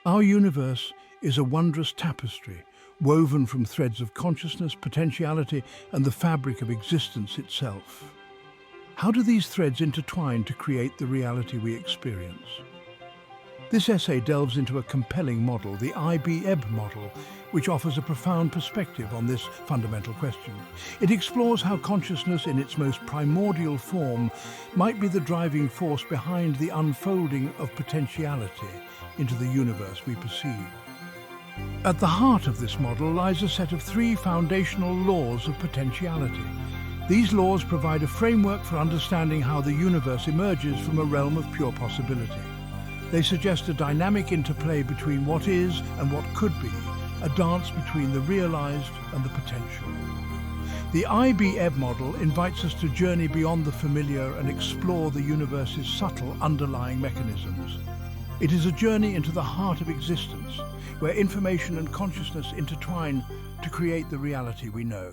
Our universe is a wondrous tapestry, woven from threads of consciousness, potentiality, and the fabric of existence itself. How do these threads intertwine to create the reality we experience? This essay delves into a compelling model, the IBEB model, which offers a profound perspective on this fundamental question. It explores how consciousness in its most primordial form might be the driving force behind the unfolding of potentiality into the universe we perceive. At the heart of this model lies a set of three foundational laws of potentiality. These laws provide a framework for understanding how the universe emerges from a realm of pure possibility. They suggest a dynamic interplay between what is and what could be, a dance between the realized and the potential. The IBEB model invites us to journey beyond the familiar and explore the universe's subtle underlying mechanisms. It is a journey into the heart of existence, where information and consciousness intertwine to create the reality we know.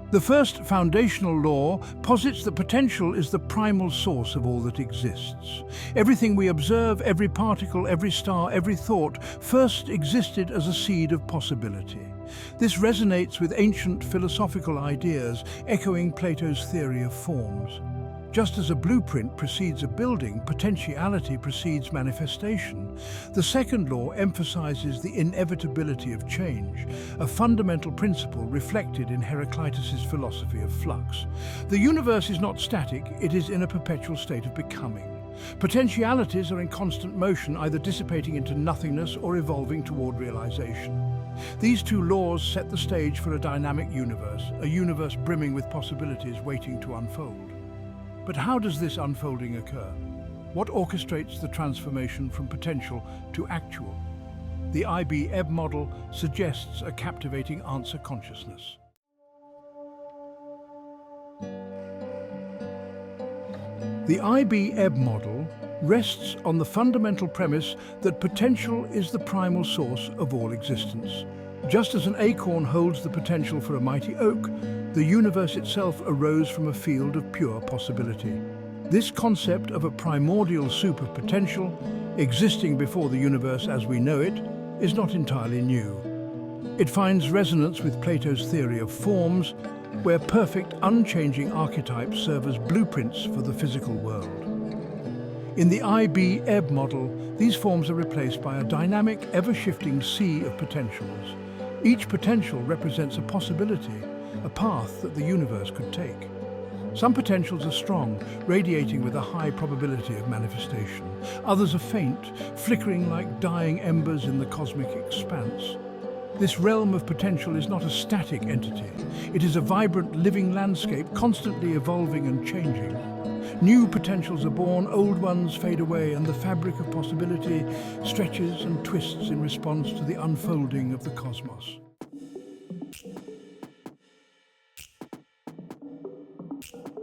The first foundational law posits that potential is the primal source of all that exists. Everything we observe, every particle, every star, every thought, first existed as a seed of possibility. This resonates with ancient philosophical ideas, echoing Plato's theory of forms. Just as a blueprint precedes a building, potentiality precedes manifestation. The second law emphasizes the inevitability of change, a fundamental principle reflected in Heraclitus's philosophy of flux. The universe is not static, it is in a perpetual state of becoming. Potentialities are in constant motion, either dissipating into nothingness or evolving toward realization. These two laws set the stage for a dynamic universe, a universe brimming with possibilities waiting to unfold. But how does this unfolding occur? What orchestrates the transformation from potential to actual? The IBEB model suggests a captivating answer: consciousness. The IBEB model rests on the fundamental premise that potential is the primal source of all existence. Just as an acorn holds the potential for a mighty oak, the universe itself arose from a field of pure possibility. This concept of a primordial soup of potential, existing before the universe as we know it, is not entirely new. It finds resonance with Plato's theory of forms, where perfect, unchanging archetypes serve as blueprints for the physical world. In the IBEB model, these forms are replaced by a dynamic, ever-shifting sea of potentials. Each potential represents a possibility, a path that the universe could take. Some potentials are strong, radiating with a high probability of manifestation. Others are faint, flickering like dying embers in the cosmic expanse. This realm of potential is not a static entity. It is a vibrant, living landscape, constantly evolving and changing. New potentials are born, old ones fade away, and the fabric of possibility stretches and twists in response to the unfolding of the cosmos.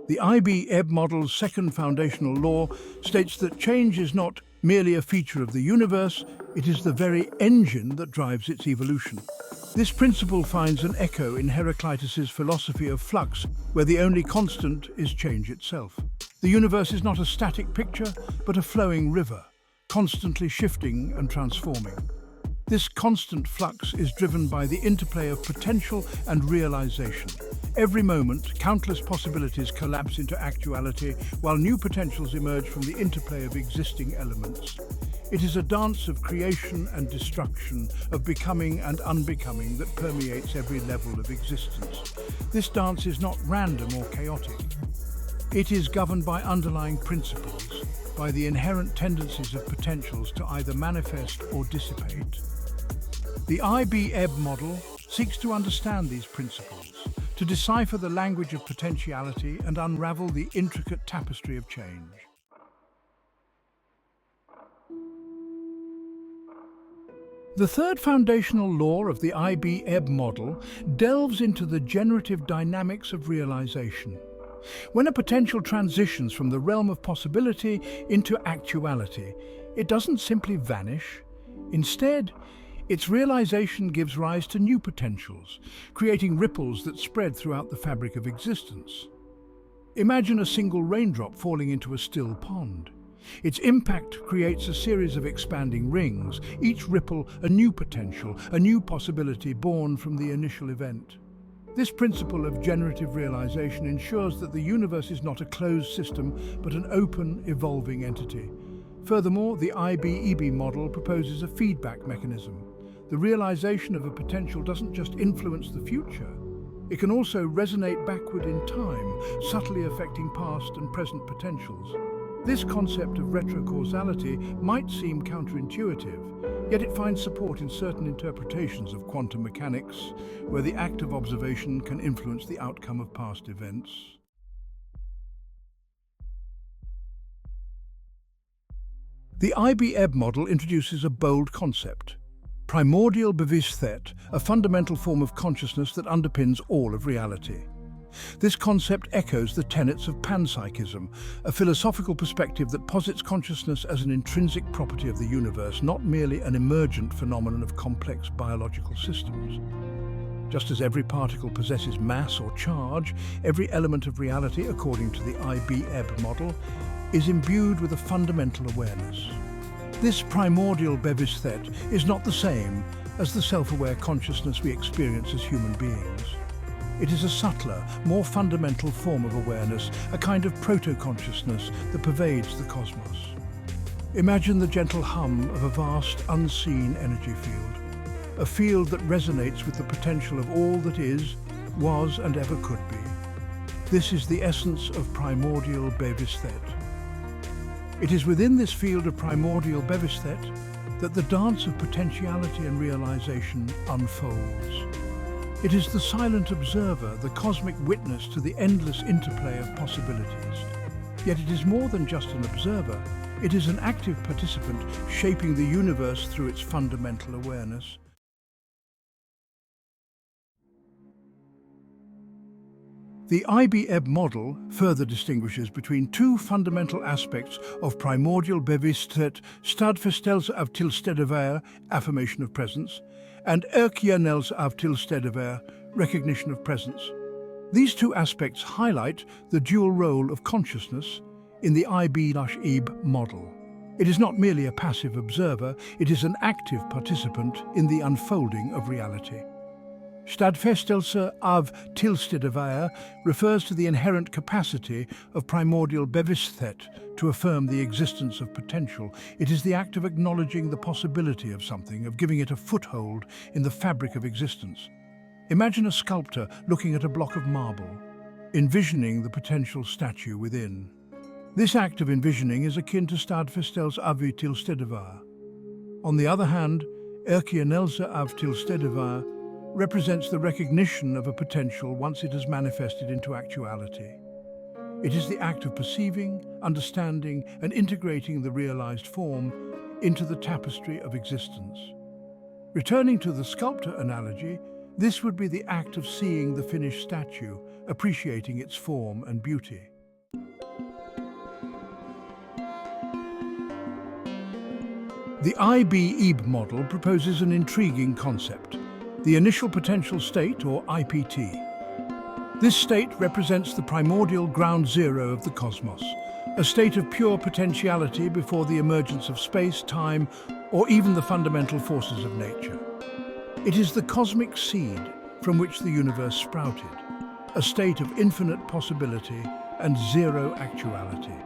The IBEB model's second foundational law states that change is not merely a feature of the universe, it is the very engine that drives its evolution. This principle finds an echo in Heraclitus's philosophy of flux, where the only constant is change itself. The universe is not a static picture, but a flowing river, constantly shifting and transforming. This constant flux is driven by the interplay of potential and realization. Every moment, countless possibilities collapse into actuality, while new potentials emerge from the interplay of existing elements. It is a dance of creation and destruction, of becoming and unbecoming that permeates every level of existence. This dance is not random or chaotic. It is governed by underlying principles, by the inherent tendencies of potentials to either manifest or dissipate. The IBEB model seeks to understand these principles, to decipher the language of potentiality and unravel the intricate tapestry of change. The third foundational law of the IBEB model delves into the generative dynamics of realization. When a potential transitions from the realm of possibility into actuality, it doesn't simply vanish. Instead, its realization gives rise to new potentials, creating ripples that spread throughout the fabric of existence. Imagine a single raindrop falling into a still pond. Its impact creates a series of expanding rings, each ripple a new potential, a new possibility born from the initial event. This principle of generative realization ensures that the universe is not a closed system, but an open, evolving entity. Furthermore, the IBEB model proposes a feedback mechanism. The realization of a potential doesn't just influence the future, it can also resonate backward in time, subtly affecting past and present potentials. This concept of retrocausality might seem counterintuitive, yet it finds support in certain interpretations of quantum mechanics, where the act of observation can influence the outcome of past events. The IBEB model introduces a bold concept: primordial bewussthet, a fundamental form of consciousness that underpins all of reality. This concept echoes the tenets of panpsychism, a philosophical perspective that posits consciousness as an intrinsic property of the universe, not merely an emergent phenomenon of complex biological systems. Just as every particle possesses mass or charge, every element of reality, according to the IBEB model, is imbued with a fundamental awareness. This primordial bewussthet is not the same as the self-aware consciousness we experience as human beings. It is a subtler, more fundamental form of awareness, a kind of proto-consciousness that pervades the cosmos. Imagine the gentle hum of a vast, unseen energy field, a field that resonates with the potential of all that is, was, and ever could be. This is the essence of primordial bewussthet. It is within this field of primordial bewussthet that the dance of potentiality and realization unfolds. It is the silent observer, the cosmic witness to the endless interplay of possibilities. Yet it is more than just an observer. It is an active participant shaping the universe through its fundamental awareness. The IBEB model further distinguishes between two fundamental aspects of primordial bewussthet: stadfestelse av tilstedevær, affirmation of presence, and erkennelse av tilstedevær, recognition of presence. These two aspects highlight the dual role of consciousness in the IBEB model. It is not merely a passive observer, it is an active participant in the unfolding of reality. Stadfestelse av tilstedevær refers to the inherent capacity of primordial bewussthet to affirm the existence of potential. It is the act of acknowledging the possibility of something, of giving it a foothold in the fabric of existence. Imagine a sculptor looking at a block of marble, envisioning the potential statue within. This act of envisioning is akin to stadfestelse av tilstedevær. On the other hand, erkennelse av tilstedevær represents the recognition of a potential once it has manifested into actuality. It is the act of perceiving, understanding, and integrating the realized form into the tapestry of existence. Returning to the sculptor analogy, this would be the act of seeing the finished statue, appreciating its form and beauty. The IBEB model proposes an intriguing concept: the initial potential state, or IPT. This state represents the primordial ground zero of the cosmos, a state of pure potentiality before the emergence of space, time, or even the fundamental forces of nature. It is the cosmic seed from which the universe sprouted, a state of infinite possibility and zero actuality.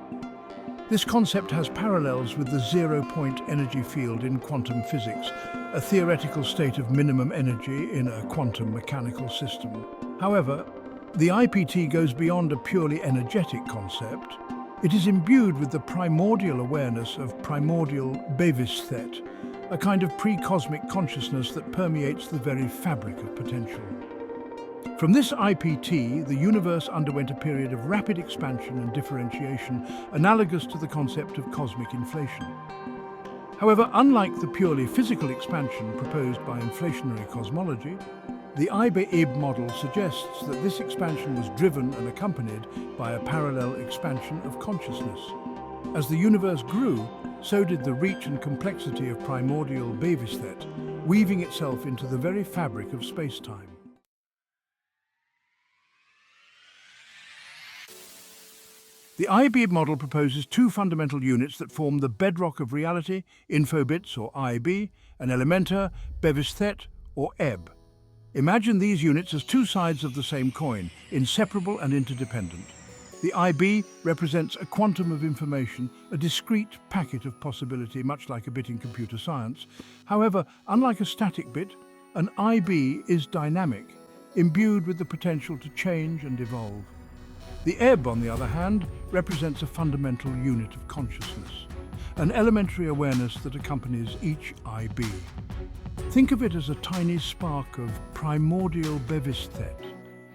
This concept has parallels with the zero-point energy field in quantum physics, a theoretical state of minimum energy in a quantum mechanical system. However, the IPT goes beyond a purely energetic concept. It is imbued with the primordial awareness of primordial bewussthet, a kind of pre-cosmic consciousness that permeates the very fabric of potential. From this IPT, the universe underwent a period of rapid expansion and differentiation, analogous to the concept of cosmic inflation. However, unlike the purely physical expansion proposed by inflationary cosmology, the IBEB model suggests that this expansion was driven and accompanied by a parallel expansion of consciousness. As the universe grew, so did the reach and complexity of primordial bewussthet, weaving itself into the very fabric of space-time. The IB model proposes two fundamental units that form the bedrock of reality: infobits, or IB, and elementa, bevis-thet, or EB. Imagine these units as two sides of the same coin, inseparable and interdependent. The IB represents a quantum of information, a discrete packet of possibility, much like a bit in computer science. However, unlike a static bit, an IB is dynamic, imbued with the potential to change and evolve. The EB, on the other hand, represents a fundamental unit of consciousness, an elementary awareness that accompanies each IB. Think of it as a tiny spark of primordial bevis-thet,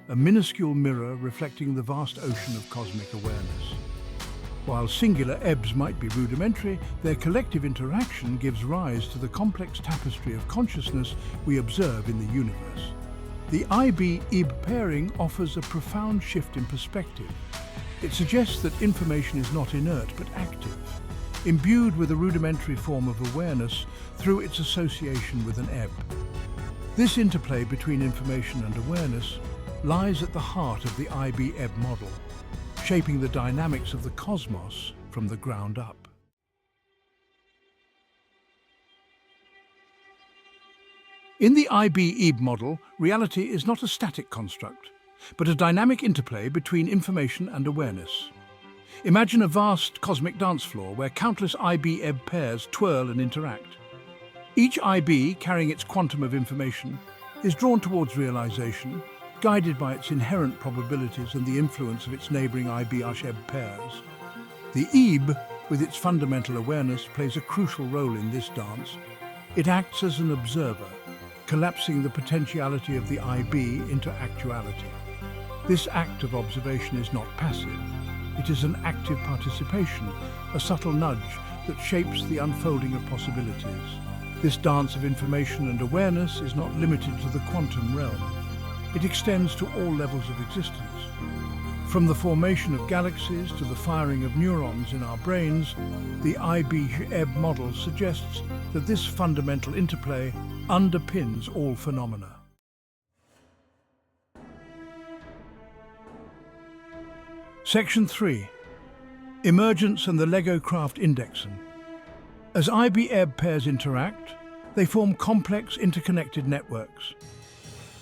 a minuscule mirror reflecting the vast ocean of cosmic awareness. While singular EBs might be rudimentary, their collective interaction gives rise to the complex tapestry of consciousness we observe in the universe. The IB-EB pairing offers a profound shift in perspective. It suggests that information is not inert but active, imbued with a rudimentary form of awareness through its association with an EB. This interplay between information and awareness lies at the heart of the IB-EB model, shaping the dynamics of the cosmos from the ground up. In the IB-EB model, reality is not a static construct, but a dynamic interplay between information and awareness. Imagine a vast cosmic dance floor where countless IB-EB pairs twirl and interact. Each IB, carrying its quantum of information, is drawn towards realization, guided by its inherent probabilities and the influence of its neighboring IB-EB pairs. The EB, with its fundamental awareness, plays a crucial role in this dance. It acts as an observer, collapsing the potentiality of the IB into actuality. This act of observation is not passive. It is an active participation, a subtle nudge that shapes the unfolding of possibilities. This dance of information and awareness is not limited to the quantum realm. It extends to all levels of existence. From the formation of galaxies to the firing of neurons in our brains, the IB-EB model suggests that this fundamental interplay underpins all phenomena. Section 3. Emergence and the Lego craft indexing. As IB-EB pairs interact, they form complex interconnected networks.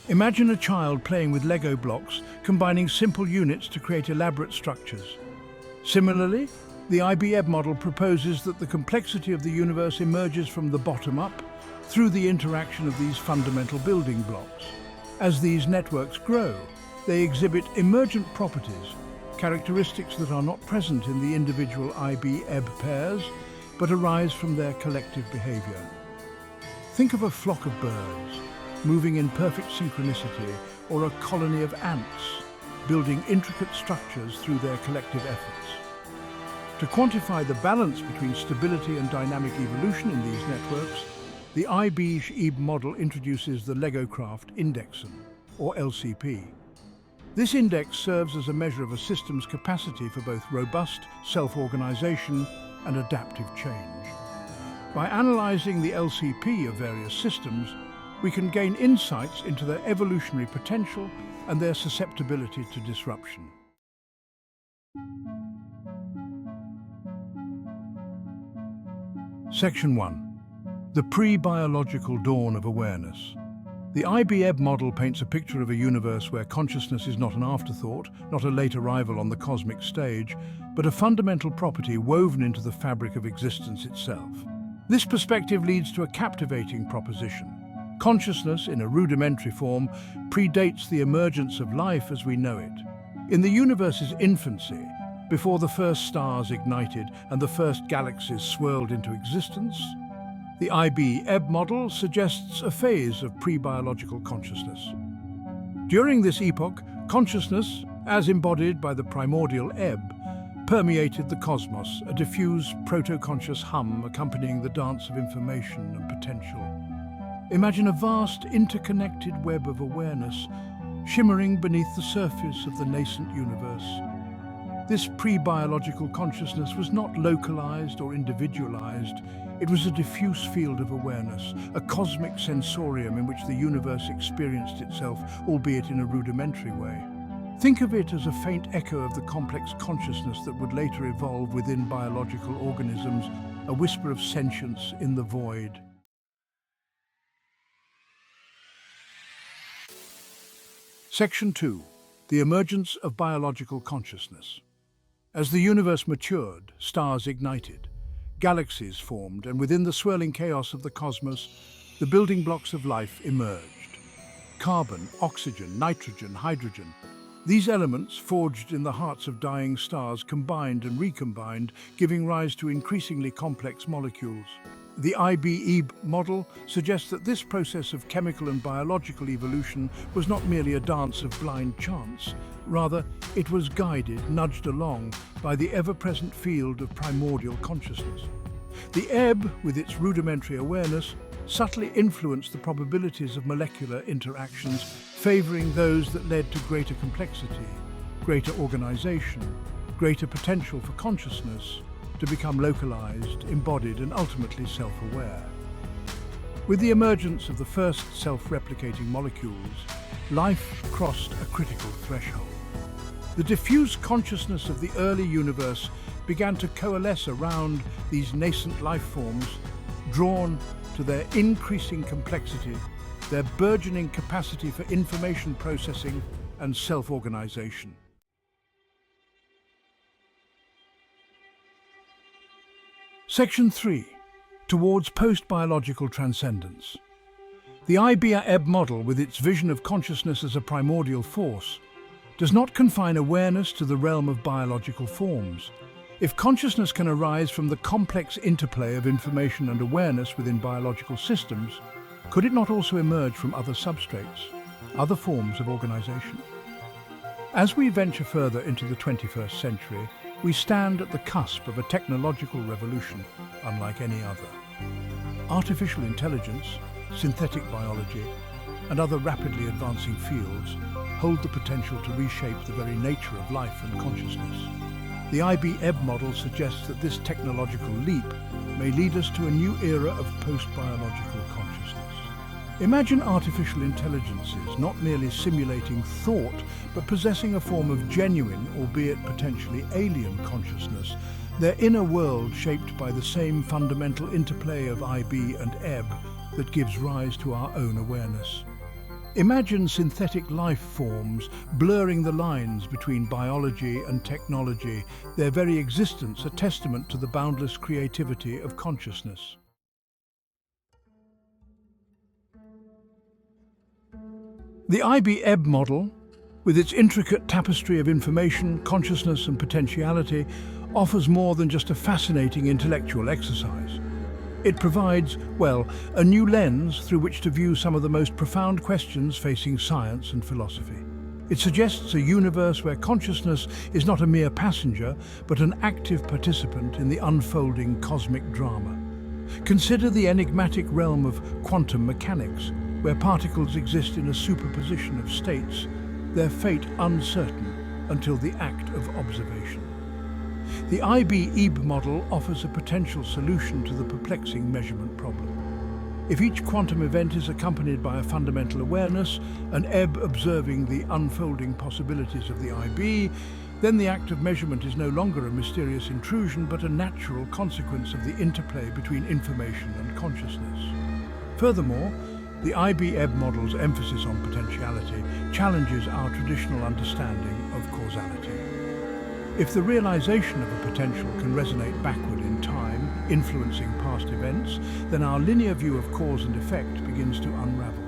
Imagine a child playing with Lego blocks, combining simple units to create elaborate structures. Similarly, the IB-EB model proposes that the complexity of the universe emerges from the bottom up through the interaction of these fundamental building blocks. As these networks grow, they exhibit emergent properties, characteristics that are not present in the individual IB-EB pairs, but arise from their collective behavior. Think of a flock of birds, moving in perfect synchronicity, or a colony of ants, building intricate structures through their collective efforts. To quantify the balance between stability and dynamic evolution in these networks, the IB-EB model introduces the Lego craft indexing, or LCP. This index serves as a measure of a system's capacity for both robust self-organization and adaptive change. By analyzing the LCP of various systems, we can gain insights into their evolutionary potential and their susceptibility to disruption. Section 1. The pre-biological dawn of awareness. The IB-EB model paints a picture of a universe where consciousness is not an afterthought, not a late arrival on the cosmic stage, but a fundamental property woven into the fabric of existence itself. This perspective leads to a captivating proposition. Consciousness, in a rudimentary form, predates the emergence of life as we know it. In the universe's infancy, before the first stars ignited and the first galaxies swirled into existence, the IB-EB model suggests a phase of pre-biological consciousness. During this epoch, consciousness, as embodied by the primordial EB, permeated the cosmos, a diffuse proto-conscious hum accompanying the dance of information and potential. Imagine a vast, interconnected web of awareness shimmering beneath the surface of the nascent universe. This pre-biological consciousness was not localized or individualized. It was a diffuse field of awareness, a cosmic sensorium in which the universe experienced itself, albeit in a rudimentary way. Think of it as a faint echo of the complex consciousness that would later evolve within biological organisms, a whisper of sentience in the void. Section 2. The emergence of biological consciousness. As the universe matured, stars ignited, galaxies formed, and within the swirling chaos of the cosmos, the building blocks of life emerged. Carbon, oxygen, nitrogen, hydrogen. These elements, forged in the hearts of dying stars, combined and recombined, giving rise to increasingly complex molecules. The IBE model suggests that this process of chemical and biological evolution was not merely a dance of blind chance. Rather, it was guided, nudged along, by the ever-present field of primordial consciousness. The ebb, with its rudimentary awareness, subtly influenced the probabilities of molecular interactions, favoring those that led to greater complexity, greater organization, greater potential for consciousness to become localized, embodied, and ultimately self-aware. With the emergence of the first self-replicating molecules, life crossed a critical threshold. The diffuse consciousness of the early universe began to coalesce around these nascent life forms, drawn to their increasing complexity, their burgeoning capacity for information processing and self-organization. Section 3. Towards post-biological transcendence. The IBE model, with its vision of consciousness as a primordial force, does not confine awareness to the realm of biological forms. If consciousness can arise from the complex interplay of information and awareness within biological systems, could it not also emerge from other substrates, other forms of organization? As we venture further into the 21st century, we stand at the cusp of a technological revolution unlike any other. Artificial intelligence, synthetic biology, and other rapidly advancing fields hold the potential to reshape the very nature of life and consciousness. The IBE model suggests that this technological leap may lead us to a new era of post-biological consciousness. Imagine artificial intelligences not merely simulating thought, but possessing a form of genuine, albeit potentially alien consciousness, their inner world shaped by the same fundamental interplay of IB and EB that gives rise to our own awareness. Imagine synthetic life forms blurring the lines between biology and technology, their very existence a testament to the boundless creativity of consciousness. The IBE model, with its intricate tapestry of information, consciousness and potentiality, offers more than just a fascinating intellectual exercise. It provides, well, a new lens through which to view some of the most profound questions facing science and philosophy. It suggests a universe where consciousness is not a mere passenger, but an active participant in the unfolding cosmic drama. Consider the enigmatic realm of quantum mechanics, where particles exist in a superposition of states, their fate uncertain until the act of observation. The IBE model offers a potential solution to the perplexing measurement problem. If each quantum event is accompanied by a fundamental awareness, an ebb observing the unfolding possibilities of the IB, then the act of measurement is no longer a mysterious intrusion, but a natural consequence of the interplay between information and consciousness. Furthermore, the IBE model's emphasis on potentiality challenges our traditional understanding of causality. If the realization of a potential can resonate backward in time, influencing past events, then our linear view of cause and effect begins to unravel.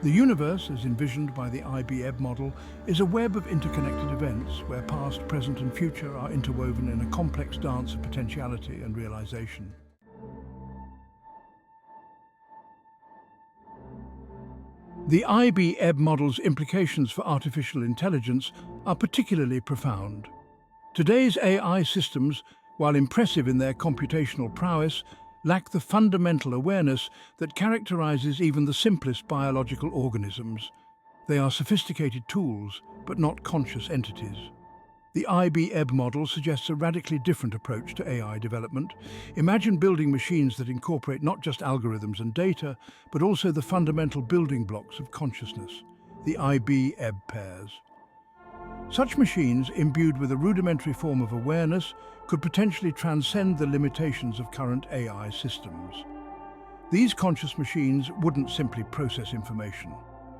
The universe, as envisioned by the IBE model, is a web of interconnected events where past, present and future are interwoven in a complex dance of potentiality and realization. The IBE model's implications for artificial intelligence are particularly profound. Today's AI systems, while impressive in their computational prowess, lack the fundamental awareness that characterizes even the simplest biological organisms. They are sophisticated tools, but not conscious entities. The IBE model suggests a radically different approach to AI development. Imagine building machines that incorporate not just algorithms and data, but also the fundamental building blocks of consciousness, the IBE pairs. Such machines, imbued with a rudimentary form of awareness, could potentially transcend the limitations of current AI systems. These conscious machines wouldn't simply process information,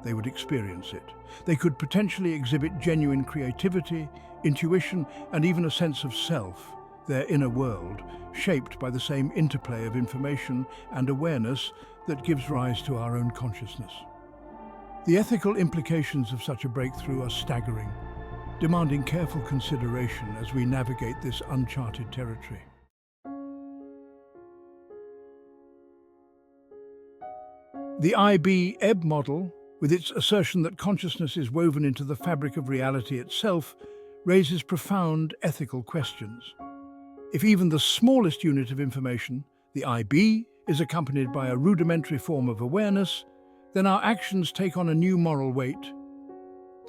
they would experience it. They could potentially exhibit genuine creativity, intuition, and even a sense of self, their inner world, shaped by the same interplay of information and awareness that gives rise to our own consciousness. The ethical implications of such a breakthrough are staggering, demanding careful consideration as we navigate this uncharted territory. The IB-Ebb model, with its assertion that consciousness is woven into the fabric of reality itself, raises profound ethical questions. If even the smallest unit of information, the IB, is accompanied by a rudimentary form of awareness, then our actions take on a new moral weight.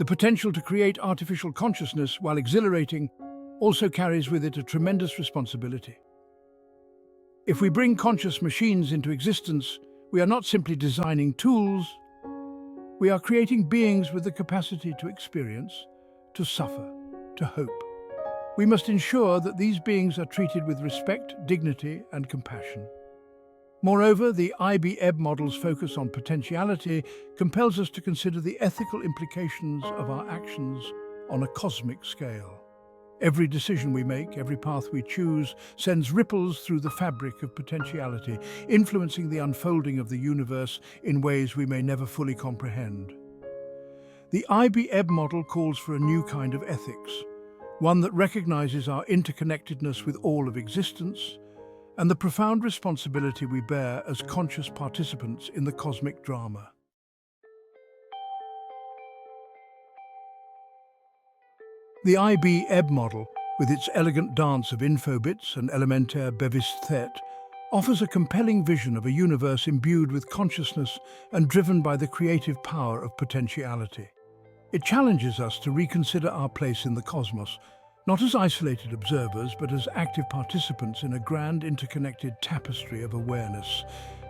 The potential to create artificial consciousness, while exhilarating, also carries with it a tremendous responsibility. If we bring conscious machines into existence, we are not simply designing tools, we are creating beings with the capacity to experience, to suffer, to hope. We must ensure that these beings are treated with respect, dignity, and compassion. Moreover, the IB-Ebb model's focus on potentiality compels us to consider the ethical implications of our actions on a cosmic scale. Every decision we make, every path we choose, sends ripples through the fabric of potentiality, influencing the unfolding of the universe in ways we may never fully comprehend. The IB-Ebb model calls for a new kind of ethics, one that recognizes our interconnectedness with all of existence and the profound responsibility we bear as conscious participants in the cosmic drama. The IB-Ebb model, with its elegant dance of infobits and elementaire bevissthet, offers a compelling vision of a universe imbued with consciousness and driven by the creative power of potentiality. It challenges us to reconsider our place in the cosmos, not as isolated observers, but as active participants in a grand interconnected tapestry of awareness.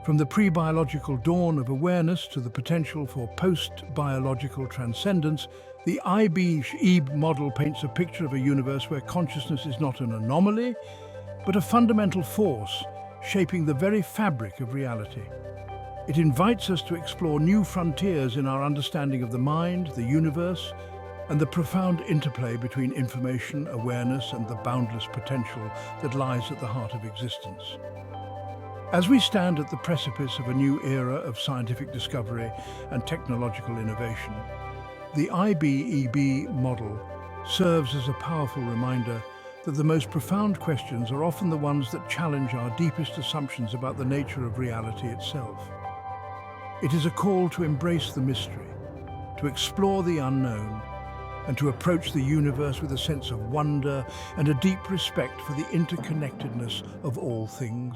From the pre-biological dawn of awareness to the potential for post-biological transcendence, the IB-Ebb model paints a picture of a universe where consciousness is not an anomaly, but a fundamental force shaping the very fabric of reality. It invites us to explore new frontiers in our understanding of the mind, the universe, and the profound interplay between information, awareness, and the boundless potential that lies at the heart of existence. As we stand at the precipice of a new era of scientific discovery and technological innovation, the IB-Ebb model serves as a powerful reminder that the most profound questions are often the ones that challenge our deepest assumptions about the nature of reality itself. It is a call to embrace the mystery, to explore the unknown, and to approach the universe with a sense of wonder and a deep respect for the interconnectedness of all things.